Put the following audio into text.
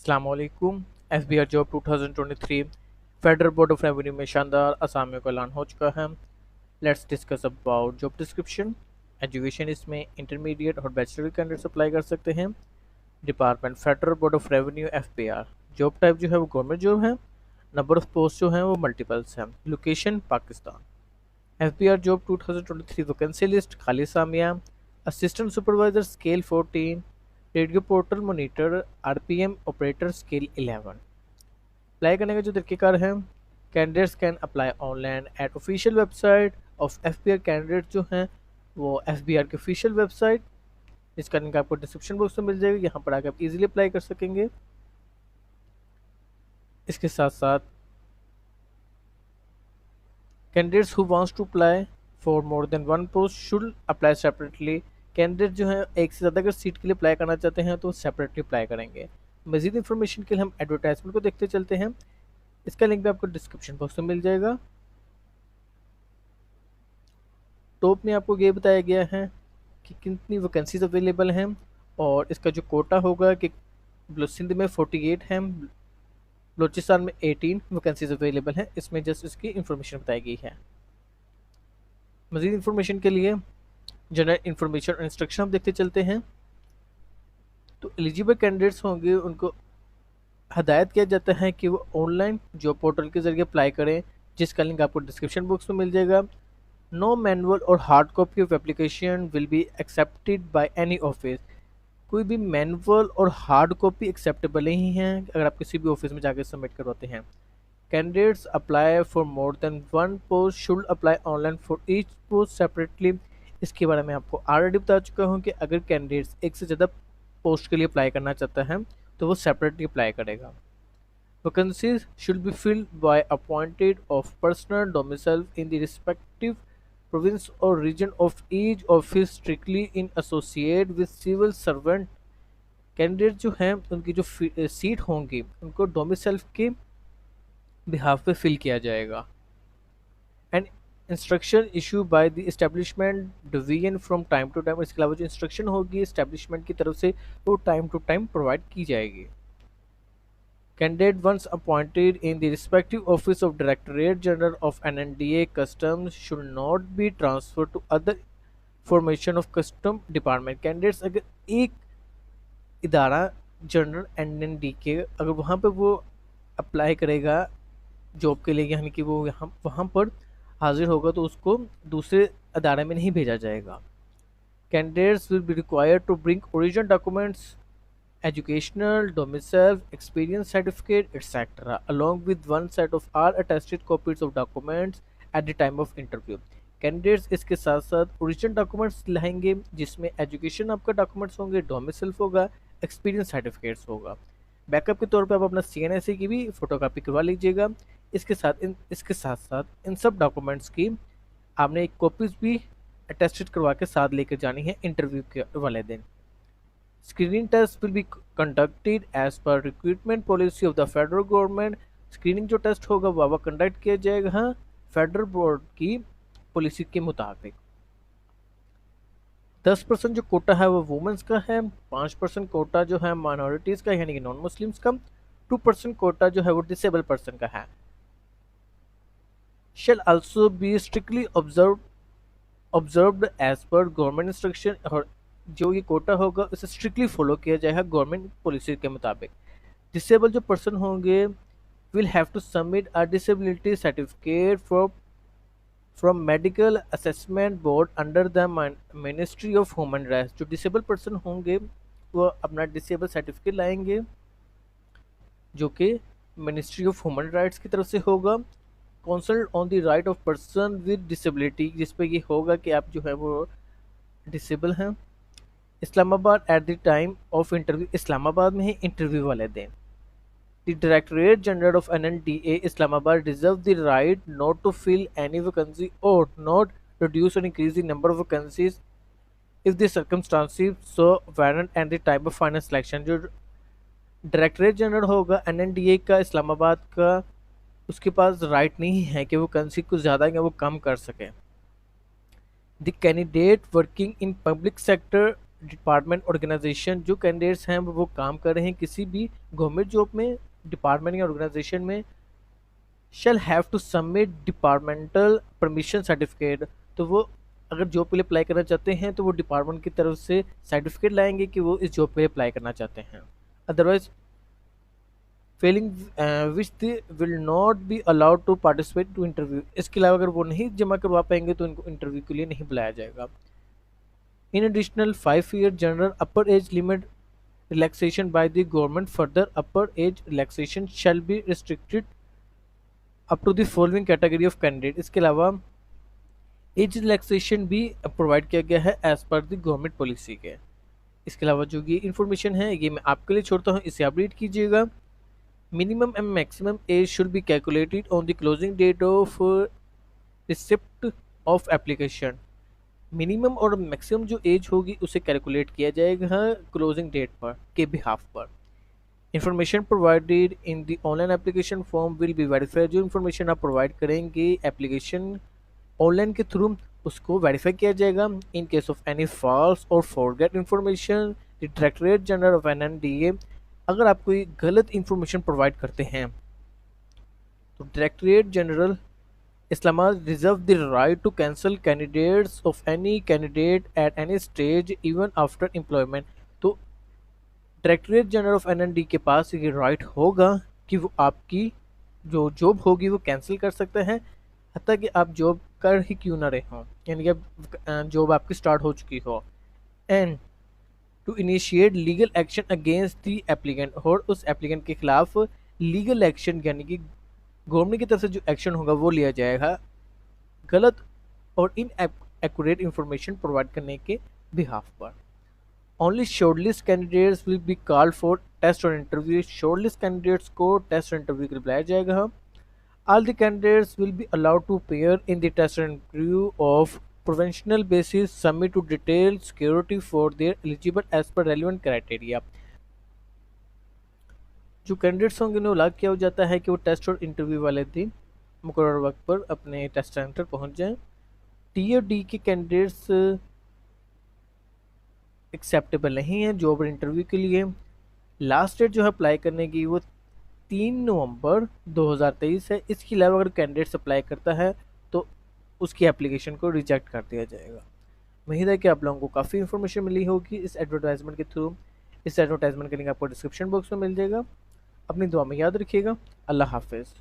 अस्सलामुअलैकुम। FBR job 2023 federal board of revenue में शानदार असामियों का ऐलान हो चुका है। Let's discuss about job description. Education इसमें इंटरमीडिएट और बैचलर कैंडिडेट्स अप्लाई कर सकते हैं। Department federal board of revenue FBR. Job type जो है वो गवर्नमेंट जॉब है। नंबर ऑफ पोस्ट जो हैं वो मल्टीपल्स हैं। Location Pakistan. FBR job 2023 vacancy list खाली सामिया। Assistant supervisor scale 14, radio portal monitor RPM operator scale 11। Apply करने का जो तरीकेकार है, candidates can apply online at official website of FBR. Candidate जो हैं वो एफबीआर की ऑफिशियल वेबसाइट, इसका लिंक आपको डिस्क्रिप्शन बॉक्स में मिल जाएगा, यहाँ पर आकर आप इजीली अप्लाई कर सकेंगे। इसके साथ साथ candidates who wants to apply for more than one post should apply separately. Candidate जो है एक से ज़्यादा अगर सीट के लिए अप्लाई करना चाहते हैं तो सेपरेटली अप्लाई करेंगे। मजीद इन्फॉर्मेशन के लिए हम एडवर्टाइजमेंट को देखते चलते हैं, इसका लिंक भी आपको डिस्क्रिप्शन बॉक्स में मिल जाएगा। टॉप में आपको ये बताया गया है कि कितनी वैकेंसीज अवेलेबल हैं और इसका जो कोटा होगा कि सिंध में 48 हैं, बलूचिस्तान में 18 वैकेंसीज अवेलेबल हैं। इसमें जस्ट इसकी इंफॉर्मेशन बताई गई है। मजीद इंफॉर्मेशन के लिए जनरल इंफॉर्मेशन और इंस्ट्रक्शन हम देखते चलते हैं। तो एलिजिबल कैंडिडेट्स होंगे उनको हदायत किया जाता है कि वो ऑनलाइन जॉब पोर्टल के जरिए अप्लाई करें, जिसका लिंक आपको डिस्क्रिप्शन बॉक्स में मिल जाएगा। नो मैनुअल और hard copy of application will be accepted by any office. कोई भी मैनुअल और हार्ड कॉपी एक्सेप्टेबल नहीं है अगर आप किसी भी ऑफिस में जाकर सबमिट करवाते हैं। Candidates apply for more than one post should apply online for each post separately. इसके बारे में आपको ऑलरेडी बता चुका हूँ कि अगर कैंडिडेट्स एक से ज़्यादा पोस्ट के लिए अप्लाई करना चाहता है तो वो सेपरेटली अप्लाई करेगा। Vacancies should be filled by appointed of personal domicile in the respective province और region of each office strictly in associate with civil servant. Candidate जो हैं उनकी जो सीट होंगी उनको डोमिसाइल के बिहाफ पे फिल किया जाएगा। And instruction issue by the establishment division from time to time. इसके अलावा जो इंस्ट्रक्शन होगी इस्टेब्लिशमेंट की तरफ से वो टाइम टू टाइम प्रोवाइड की जाएगी। Candidate once appointed in the respective office of directorate general of NNDA customs should not be transfer to other formation of custom department. Candidates अगर एक इदारा जनरल एनएनडी के अगर वहाँ पे वो अप्लाई करेगा जॉब के लिए, यानी कि वो यहाँ वहाँ पर हाजिर होगा तो उसको दूसरे अदारे में नहीं भेजा जाएगा। Candidates will be required to bring original documents, educational, domicile, experience certificate etcetera along with one set of all attested copies of documents at the time of interview. Candidates इसके साथ साथ ओरिजिनल डॉक्यूमेंट्स लाएंगे जिसमें education आपका documents होंगे, domicile होगा, experience certificates होगा। Backup के तौर पे आप अपना सीएनएससी की भी फोटोकॉपी करवा लीजिएगा। इसके साथ साथ इन सब डॉक्यूमेंट्स की आपने एक कॉपीज भी अटेस्टेड करवा के साथ लेकर जानी है इंटरव्यू के वाले दिन। Screening test will be conducted as per recruitment policy of the federal government. Screening जो टेस्ट होगा वह कंडक्ट किया जाएगा फेडरल बोर्ड की पॉलिसी के मुताबिक। 10% जो कोटा है वो वुमेंस का है, 5% कोटा जो है माइनॉरिटीज़ का यानी कि नॉन मुस्लिम्स का, 2% कोटा जो है वो डिसेबल पर्सन का है। Shall also be strictly observed as per government instruction. और जो ये कोटा होगा उसे स्ट्रिक्टली फॉलो किया जाएगा गवर्नमेंट पॉलिसी के मुताबिक। डिसेबल जो पर्सन होंगे will have to submit a disability certificate from medical assessment board under the ministry of human rights. जो डिसेबल पर्सन होंगे वो अपना डिसेबल सर्टिफिकेट लाएंगे जो कि मिनिस्ट्री ऑफ ह्यूमन राइट्स की तरफ से होगा। Council on the right of person with disability, जिस पे ये होगा कि आप जो है वो डिसेबल हैं। Islamabad eight the time of interview, Islamabad में ही इंटरव्यू वाले दिन। The Directorate General of NNDA Islamabad reserves the right not to fill any vacancy or not reduce or increase the number of vacancies if the circumstances so warrant and the type of final selection। जो directorate general होगा एनएनडीए का इस्लामाबाद का, उसके पास right नहीं है कि वो vacancy को ज़्यादा या वो कम कर सके। The candidate working in public sector department organization जो कैंडिडेट्स हैं वो काम कर रहे हैं किसी भी गवर्नमेंट जॉब में, डिपार्टमेंट या ऑर्गेनाइजेशन में, shall have to submit departmental permission certificate. तो वो अगर जॉब के लिए अप्लाई करना चाहते हैं तो वो डिपार्टमेंट की तरफ से सर्टिफिकेट लाएंगे कि वो इस जॉब के लिए अप्लाई करना चाहते हैं। Otherwise failing which they will not be allowed to participate to interview. इसके अलावा अगर वो नहीं जमा करवा पाएंगे तो इनको इंटरव्यू के लिए नहीं बुलाया जाएगा। In additional 5 year general upper age limit relaxation by the government, further upper age relaxation shall be restricted up to the following category of candidate। इसके अलावा एज रिलैक्सेशन भी प्रोवाइड किया गया है as per the government policy के। इसके अलावा जो ये इन्फॉर्मेशन है ये मैं आपके लिए छोड़ता हूँ, इसे आप रीड कीजिएगा। Minimum and maximum age should be calculated on the closing date of receipt of application. Minimum और मैक्सिमम जो एज होगी उसे कैलकुलेट किया जाएगा क्लोजिंग डेट पर के बिहाफ पर। Information provided in the online application form will be verified. जो इन्फॉर्मेशन आप प्रोवाइड करेंगे एप्लीकेशन ऑनलाइन के थ्रू उसको वेरीफाई किया जाएगा। In case of any false or forged information the directorate general of NNDA, अगर आप कोई गलत इंफॉर्मेशन प्रोवाइड करते हैं तो directorate general Islamabad reserve the right to cancel candidates of any candidate at any stage even after employment। तो directorate general of NND के पास ये राइट होगा कि वो आपकी जो जॉब होगी वो कैंसिल कर सकते हैं, हत्ता कि आप जॉब कर ही क्यों ना रहे हों, यानी कि जॉब आपकी स्टार्ट हो चुकी हो। And to initiate legal action against the applicant, और उस एप्लीकेंट के खिलाफ लीगल एक्शन यानी कि गवर्नमेंट की तरफ से जो एक्शन होगा वो लिया जाएगा गलत और इन एक्यूरेट इंफॉर्मेशन प्रोवाइड करने के बिहाफ पर। Only shortlist candidates will be called for test और इंटरव्यू। शॉर्टलिस्ट कैंडिडेट्स को टेस्ट और इंटरव्यू के लिए बुलाया जाएगा। All the candidates will be allowed to appear in the test और interview of professional basis submit to detail security for their eligible as per relevant criteria. जो कैंडिडेट्स होंगे उन्हें अलॉट किया हो जाता है कि वो टेस्ट और इंटरव्यू वाले दिन मुकर्रर वक्त पर अपने टेस्ट सेंटर पहुंच जाएं। टीयर डी के कैंडिडेट्स एक्सेप्टेबल नहीं है जॉब और इंटरव्यू के लिए। लास्ट डेट जो है अप्लाई करने की वो 3 नवंबर 2023 है। इसके अलावा अगर कैंडिडेट्स अप्लाई करता है तो उसकी एप्लीकेशन को रिजेक्ट कर दिया जाएगा। उम्मीद है कि आप लोगों को काफ़ी इन्फॉर्मेशन मिली होगी इस एडवर्टाइजमेंट के थ्रू। इस एडवर्टाइजमेंट का लिंक आपको डिस्क्रिप्शन बॉक्स में मिल जाएगा। अपनी दुआ में याद रखिएगा। अल्लाह हाफिज़।